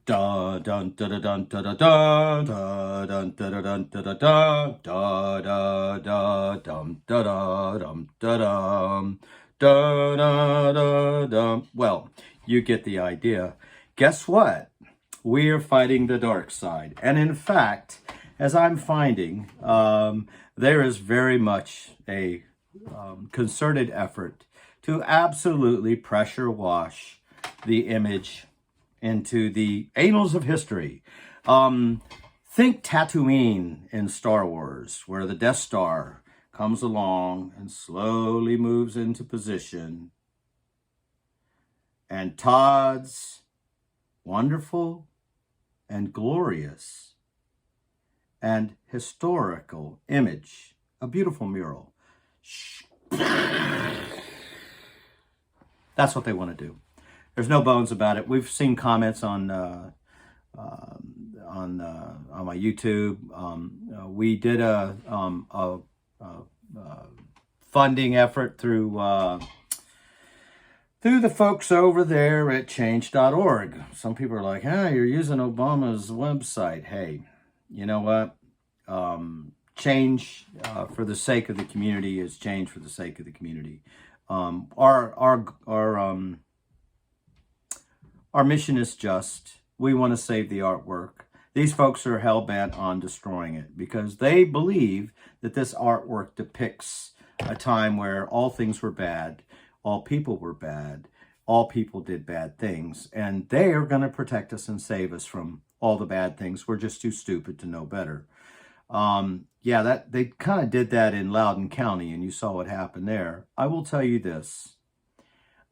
Da dun da da dun da da da da dun da da dun da da da da da da dum da da dum da dum da da da dum. Well, you get the idea. Guess what? We are fighting the dark side, and in fact, as I'm finding, there is very much a concerted effort to absolutely pressure wash the image into the annals of history. Think Tatooine in Star Wars, where the Death Star comes along and slowly moves into position. And Todd's wonderful and glorious and historical image, a beautiful mural. That's what they want to do. There's no bones about it. We've seen comments on my YouTube. We did a funding effort through the folks over there at change.org. Some people are like, "Hey, you're using Obama's website." Hey, you know what? Change for the sake of the community is change for the sake of the community. Our mission is just, we want to save the artwork. These folks are hell-bent on destroying it because they believe that this artwork depicts a time where all things were bad, all people were bad, all people did bad things, and they are going to protect us and save us from all the bad things. We're just too stupid to know better. Yeah, they kind of did that in Loudoun County, and you saw what happened there. I will tell you this.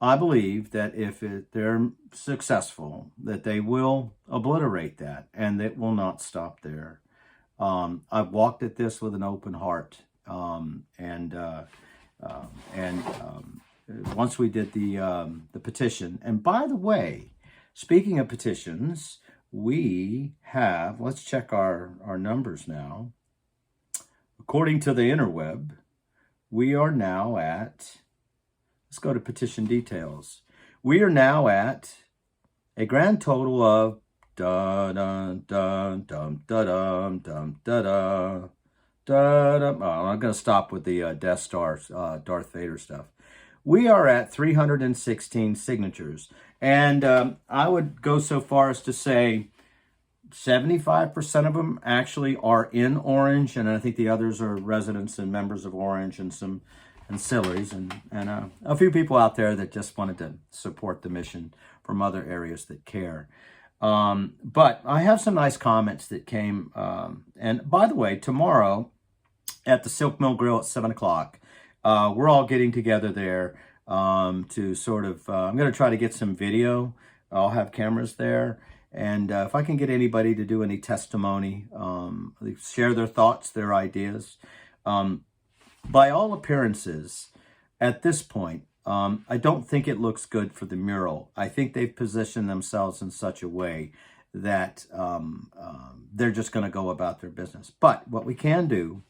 I believe that if they're successful, that they will obliterate that, and it will not stop there. I've walked at this with an open heart, and once we did the petition, and by the way, speaking of petitions, we have, let's check our numbers now. According to the interweb, we are now at, let's go to petition details. We are now at a grand total of I'm going to stop with the Death Star, Darth Vader stuff. We are at 316 signatures. And I would go so far as to say 75% of them actually are in Orange. And I think the others are residents and members of Orange and some ancillaries and a few people out there that just wanted to support the mission from other areas that care. But I have some nice comments that came. And by the way, tomorrow at the Silk Mill Grill at 7 o'clock, we're all getting together there to sort of, I'm going to try to get some video. I'll have cameras there. And if I can get anybody to do any testimony, share their thoughts, their ideas. By all appearances, at this point, I don't think it looks good for the mural. I think they've positioned themselves in such a way that they're just going to go about their business. But what we can do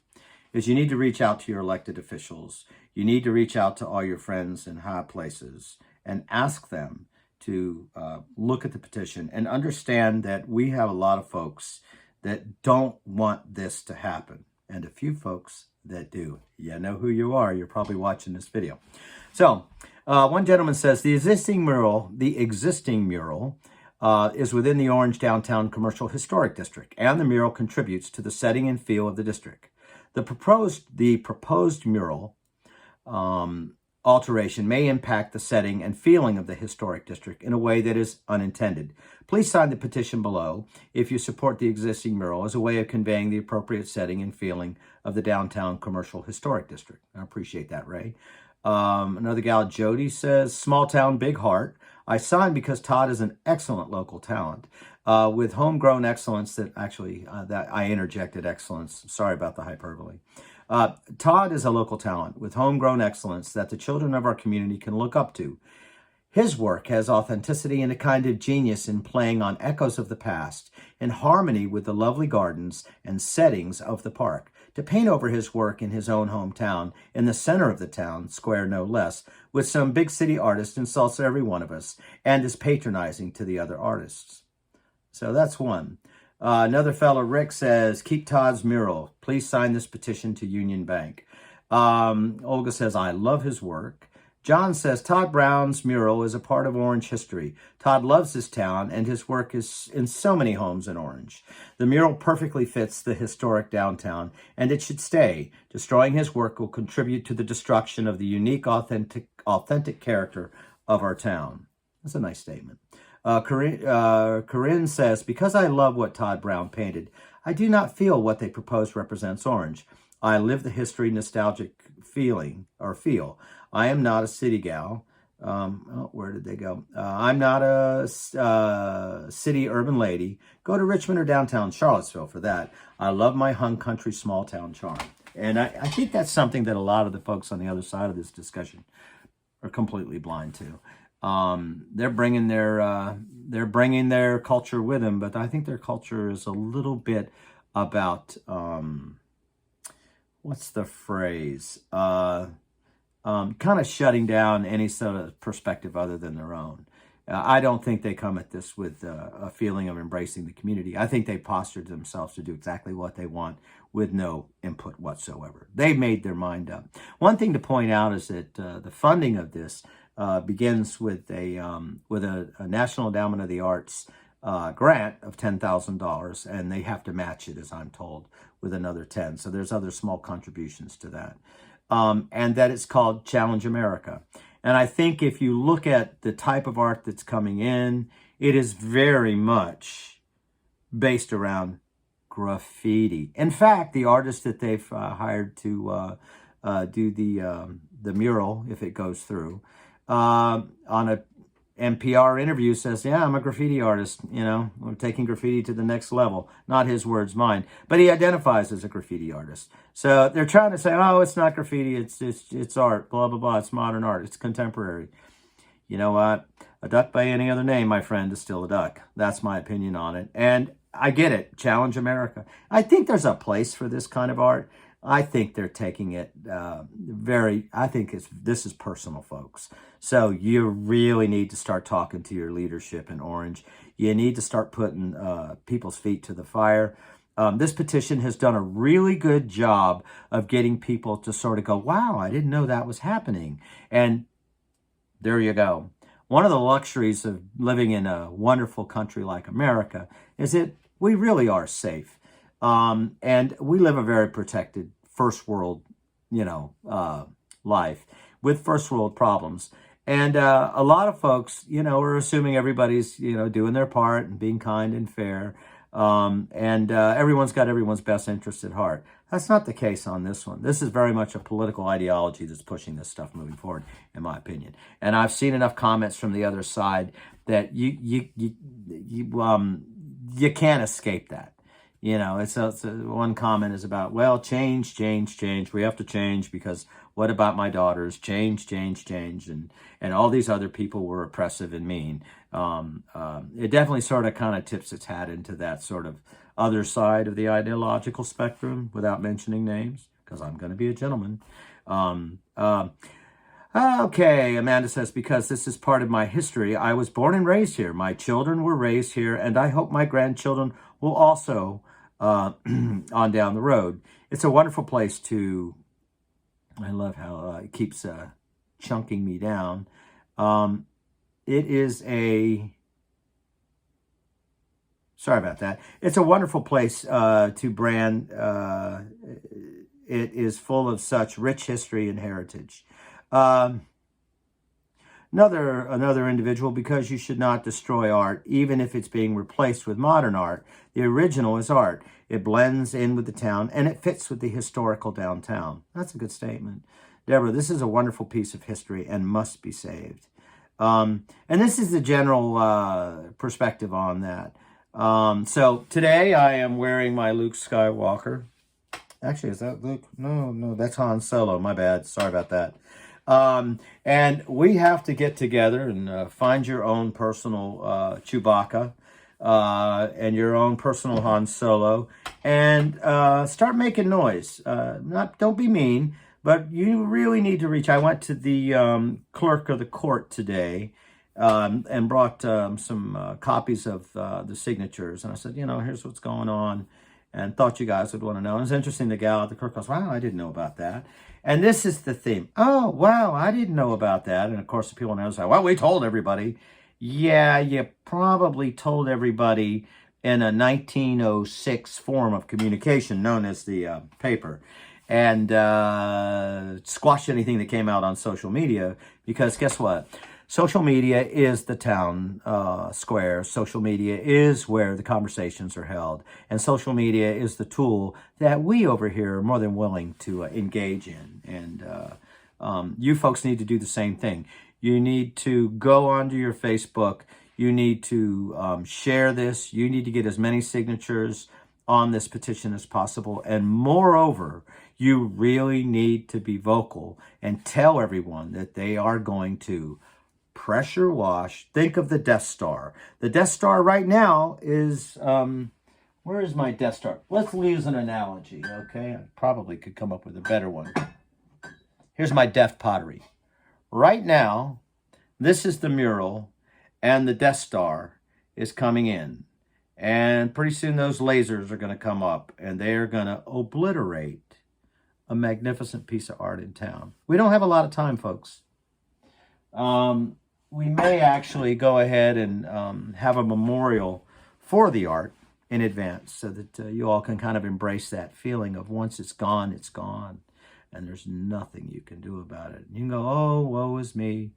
is you need to reach out to your elected officials. You need to reach out to all your friends in high places and ask them to look at the petition and understand that we have a lot of folks that don't want this to happen and a few folks that do. You know who you are. You're probably watching this video. So one gentleman says the existing mural is within the Orange Downtown Commercial Historic District, and the mural contributes to the setting and feel of the district. The proposed mural alteration may impact the setting and feeling of the historic district in a way that is unintended. Please sign the petition below if you support the existing mural as a way of conveying the appropriate setting and feeling of the Downtown Commercial Historic District. I appreciate that, Ray. Another gal, Jody, says, small town, big heart. I signed because Todd is an excellent local talent with homegrown excellence that actually, that I interjected excellence. Sorry about the hyperbole. Todd is a local talent with homegrown excellence that the children of our community can look up to. His work has authenticity and a kind of genius in playing on echoes of the past in harmony with the lovely gardens and settings of the park. To paint over his work in his own hometown, in the center of the town square no less, with some big city artist insults every one of us and is patronizing to the other artists. So that's one. Another fellow, Rick, says, keep Todd's mural. Please sign this petition to Union Bank. Olga says, I love his work. John says, Todd Brown's mural is a part of Orange history. Todd loves his town, and his work is in so many homes in Orange. The mural perfectly fits the historic downtown, and it should stay. Destroying his work will contribute to the destruction of the unique, authentic character of our town. That's a nice statement. Corinne says, because I love what Todd Brown painted, I do not feel what they propose represents Orange. I live the history nostalgic feel. I am not a city gal. Where did they go? I'm not a city urban lady. Go to Richmond or downtown Charlottesville for that. I love my hung country small town charm. And I think that's something that a lot of the folks on the other side of this discussion are completely blind to. They're bringing their culture with them, but I think their culture is a little bit about what's the phrase? Kind of shutting down any sort of perspective other than their own. I don't think they come at this with a feeling of embracing the community. I think they postured themselves to do exactly what they want with no input whatsoever. They made their mind up. One thing to point out is that the funding of this begins with a National Endowment of the Arts grant of $10,000, and they have to match it, as I'm told, with another 10. So there's other small contributions to that. And that it's called Challenge America. And I think if you look at the type of art that's coming in, it is very much based around graffiti. In fact, the artist that they've hired to do the mural, if it goes through, on a NPR interview says, yeah, I'm a graffiti artist. We're taking graffiti to the next level. Not his words, mine. But he identifies as a graffiti artist. So they're trying to say, oh, it's not graffiti. It's art, blah, blah, blah. It's modern art. It's contemporary. You know what? A duck by any other name, my friend, is still a duck. That's my opinion on it. And I get it. Challenge America. I think there's a place for this kind of art. I think they're taking it this is personal, folks. So you really need to start talking to your leadership in Orange. You need to start putting people's feet to the fire. This petition has done a really good job of getting people to sort of go, wow, I didn't know that was happening. And there you go. One of the luxuries of living in a wonderful country like America is that we really are safe. And we live a very protected first world, life with first world problems. And a lot of folks, are assuming everybody's, doing their part and being kind and fair. And everyone's got everyone's best interest at heart. That's not the case on this one. This is very much a political ideology that's pushing this stuff moving forward, in my opinion. And I've seen enough comments from the other side that you can't escape that. It's one comment is about, well, change. We have to change because what about my daughters? Change. And all these other people were oppressive and mean. It definitely sort of kind of tips its hat into that sort of other side of the ideological spectrum without mentioning names, because I'm going to be a gentleman. Okay, Amanda says, because this is part of my history. I was born and raised here. My children were raised here, and I hope my grandchildren will also on down the road. It's a wonderful place to, I love how it keeps chunking me down. It is sorry about that. It's a wonderful place to brand. It is full of such rich history and heritage. Another individual, because you should not destroy art, even if it's being replaced with modern art. The original is art. It blends in with the town, and it fits with the historical downtown. That's a good statement. Deborah, this is a wonderful piece of history and must be saved. And this is the general perspective on that. So today I am wearing my Luke Skywalker. Actually, is that Luke? No, that's Han Solo. My bad. Sorry about that. And we have to get together and find your own personal Chewbacca and your own personal Han Solo and start making noise. Don't be mean, but you really need to reach. I went to the clerk of the court today, and brought some copies of the signatures. And I said, here's what's going on, and thought you guys would want to know. And it's interesting, the gal at the courthouse, wow, I didn't know about that. And this is the theme. Oh, wow, I didn't know about that. And of course, the people on the other side, well, we told everybody. Yeah, you probably told everybody in a 1906 form of communication known as the paper, and squashed anything that came out on social media, because guess what? Social media is the town square. Social media is where the conversations are held. And social media is the tool that we over here are more than willing to engage in. And you folks need to do the same thing. You need to go onto your Facebook. You need to share this. You need to get as many signatures on this petition as possible. And moreover, you really need to be vocal and tell everyone that they are going to pressure wash. Think of the Death Star. The Death Star right now is, where is my Death Star? Let's use an analogy, okay? I probably could come up with a better one. Here's my death pottery. Right now, this is the mural, and the Death Star is coming in. And pretty soon those lasers are going to come up, and they are going to obliterate a magnificent piece of art in town. We don't have a lot of time, folks. We may actually go ahead and have a memorial for the art in advance, so that you all can kind of embrace that feeling of once it's gone, and there's nothing you can do about it. You can go, oh, woe is me.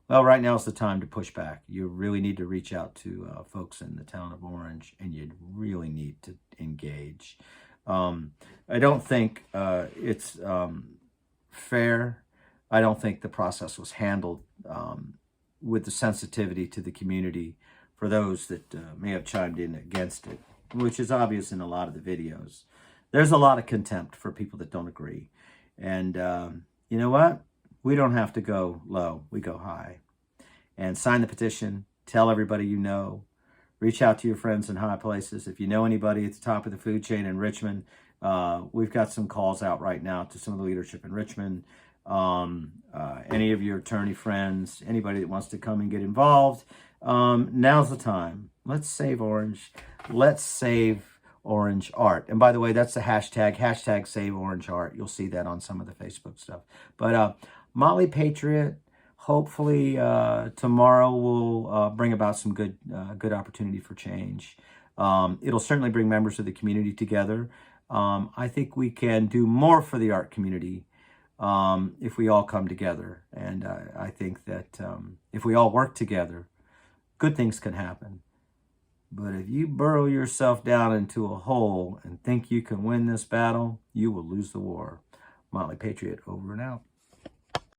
Well, right now is the time to push back. You really need to reach out to folks in the town of Orange, and you really need to engage. I don't think it's fair. I don't think the process was handled with the sensitivity to the community for those that may have chimed in against it, which is obvious in a lot of the videos. There's a lot of contempt for people that don't agree. And you know what? We don't have to go low. We go high. And sign the petition. Tell everybody you know. Reach out to your friends in high places. If you know anybody at the top of the food chain in Richmond, we've got some calls out right now to some of the leadership in Richmond. Any of your attorney friends, anybody that wants to come and get involved, now's the time. Let's save Orange. Let's save Orange art. And by the way, that's the hashtag Save Orange Art. You'll see that on some of the Facebook stuff. But Motley Patriot, hopefully tomorrow will bring about some good opportunity for change. It'll certainly bring members of the community together. I think we can do more for the art community if we all come together. And I think that if we all work together, good things can happen. But if you burrow yourself down into a hole and think you can win this battle, you will lose the war. Motley Patriot, over and out.